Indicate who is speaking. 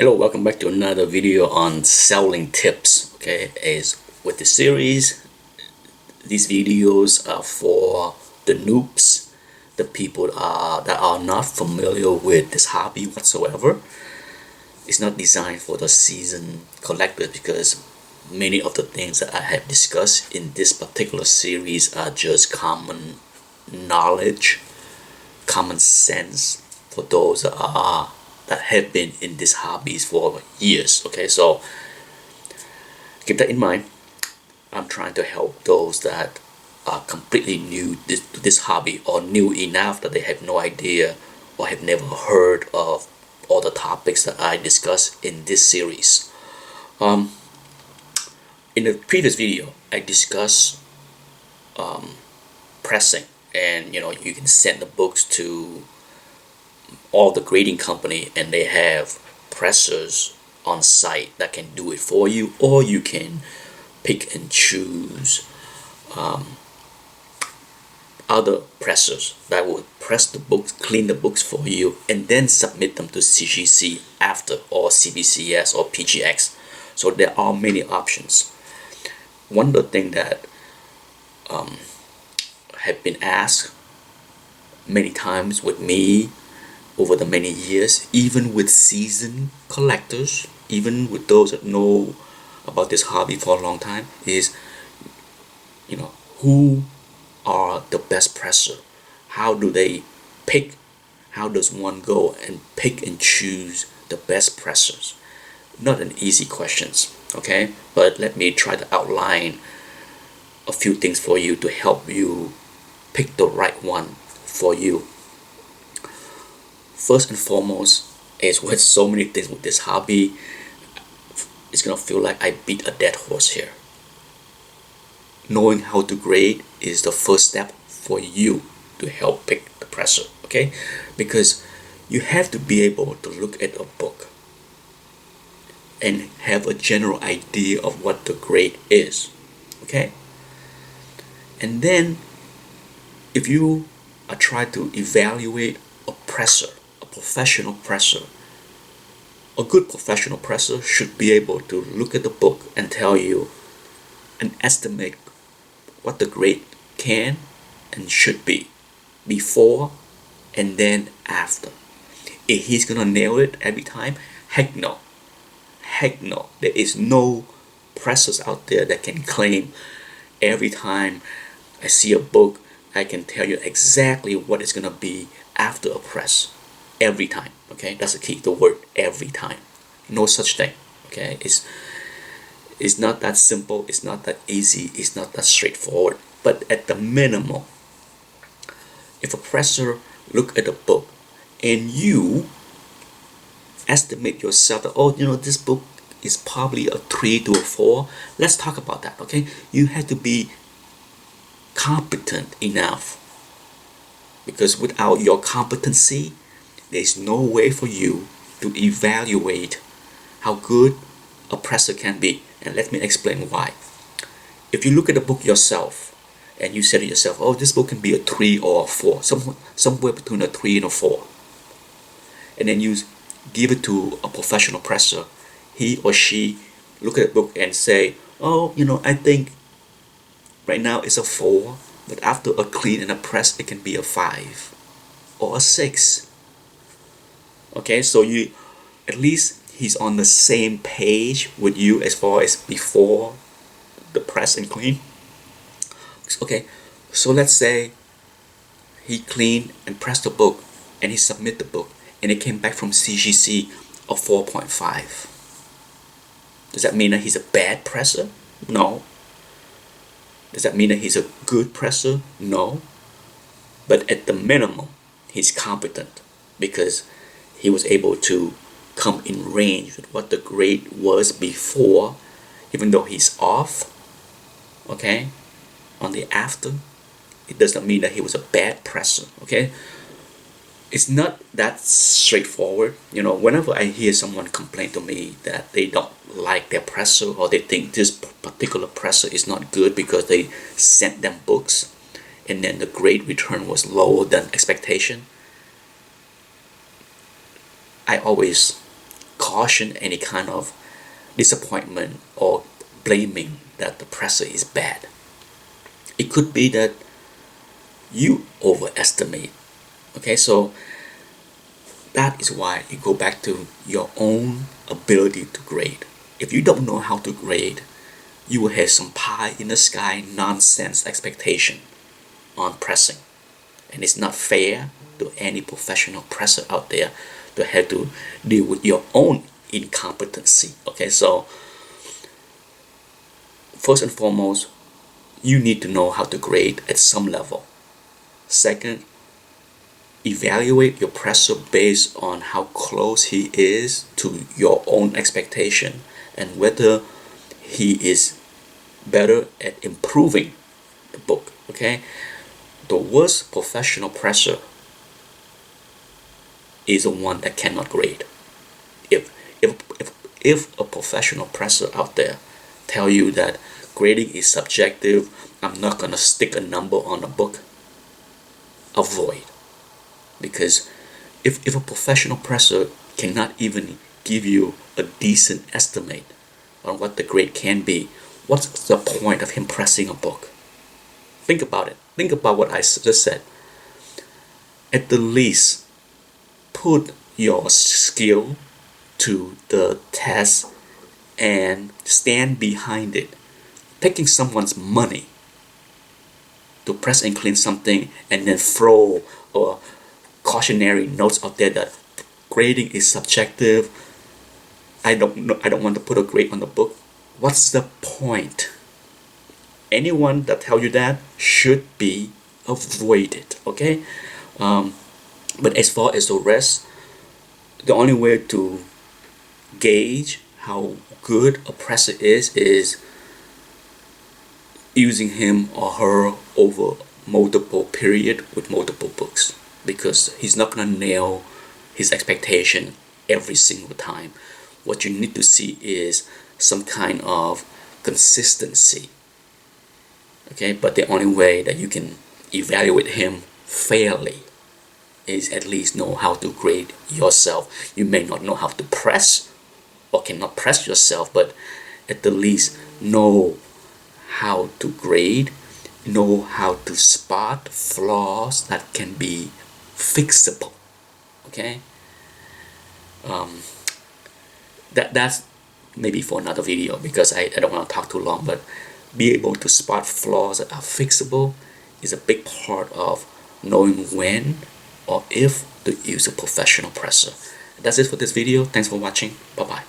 Speaker 1: Hello, welcome back to another video on selling tips. Okay, as with the series, these videos are for the noobs, the people that are not familiar with this hobby whatsoever. It's not designed for the seasoned collectors because many of the things that I have discussed in this particular series are just common knowledge, common sense for those that have been in these hobbies for years. Okay, so keep that in mind. I'm trying to help those that are completely new to this hobby, or new enough that they have no idea or have never heard of all the topics that I discuss in this series. Um, in the previous video, I discussed pressing, and you can send the books to all the grading company and they have pressers on site that can do it for you, or you can pick and choose other pressers that will press the books, clean the books for you, and then submit them to CGC after, or CBCS or PGX. So there are many options. One of the things that have been asked many times with me over the many years, even with seasoned collectors, even with those that know about this hobby for a long time, is who are the best presser? How do they pick? How does one go and pick and choose the best pressers? Not an easy questions, okay? But let me try to outline a few things for you to help you pick the right one for you. First and foremost, is with so many things with this hobby, it's gonna feel like I beat a dead horse here. Knowing how to grade is the first step for you to help pick the presser, okay? Because you have to be able to look at a book and have a general idea of what the grade is, okay? And then if you are trying to evaluate a presser, a professional presser, a good professional presser should be able to look at the book and tell you and estimate what the grade can and should be before and then after. If he's gonna nail it every time, heck no. Heck no. There is no pressers out there that can claim every time I see a book I can tell you exactly what it's gonna be after a press. Every time. Okay, that's the key, the word every time. No such thing. Okay, it's not that simple, it's not that easy, it's not that straightforward. But at the minimum, if a presser look at a book and you estimate yourself that, oh, this book is probably a 3 to a 4, let's talk about that, okay? You have to be competent enough, because without your competency, there's no way for you to evaluate how good a presser can be. And let me explain why. If you look at the book yourself and you say to yourself, oh, this book can be a 3 or a 4, somewhere between a 3 and a 4, and then you give it to a professional presser, he or she look at the book and say, oh, I think right now it's a 4, but after a clean and a press it can be a 5 or a 6. Okay, so you at least he's on the same page with you as far as before the press and clean. Okay, so let's say he cleaned and pressed the book and he submit the book and it came back from CGC of 4.5. Does that mean that he's a bad presser? No. Does that mean that he's a good presser? No. But at the minimum, he's competent because he was able to come in range with what the grade was before, even though he's off, okay, on the after. It does not mean that he was a bad presser, okay? It's not that straightforward. Whenever I hear someone complain to me that they don't like their presser, or they think this particular presser is not good because they sent them books and then the grade return was lower than expectation, I always caution any kind of disappointment or blaming that the presser is bad. It could be that you overestimate. Okay, so that is why you go back to your own ability to grade. If you don't know how to grade, you will have some pie in the sky nonsense expectation on pressing. And it's not fair to any professional presser out there to have to deal with your own incompetency. Okay, so first and foremost, you need to know how to grade at some level. Second, evaluate your presser based on how close he is to your own expectation and whether he is better at improving the book. Okay, the worst professional presser is the one that cannot grade. If a professional presser out there tell you that grading is subjective, I'm not gonna stick a number on a book, avoid. Because if a professional presser cannot even give you a decent estimate on what the grade can be, what's the point of him pressing a book? Think about it. Think about what I just said. At the least, put your skill to the test and stand behind it. Taking someone's money to press and clean something and then throw or cautionary notes out there that grading is subjective. I don't want to put a grade on the book. What's the point? Anyone that tell you that should be avoided. Okay, but as far as the rest, the only way to gauge how good a presser is using him or her over multiple period with multiple books, because he's not gonna nail his expectation every single time. What you need to see is some kind of consistency. Okay, but the only way that you can evaluate him fairly is at least know how to grade yourself. You may not know how to press or cannot press yourself, but at the least know how to grade, know how to spot flaws that can be fixable. Okay, that's maybe for another video, because I don't want to talk too long, but be able to spot flaws that are fixable is a big part of knowing when or if to use a professional presser. That's it for this video. Thanks for watching. Bye bye.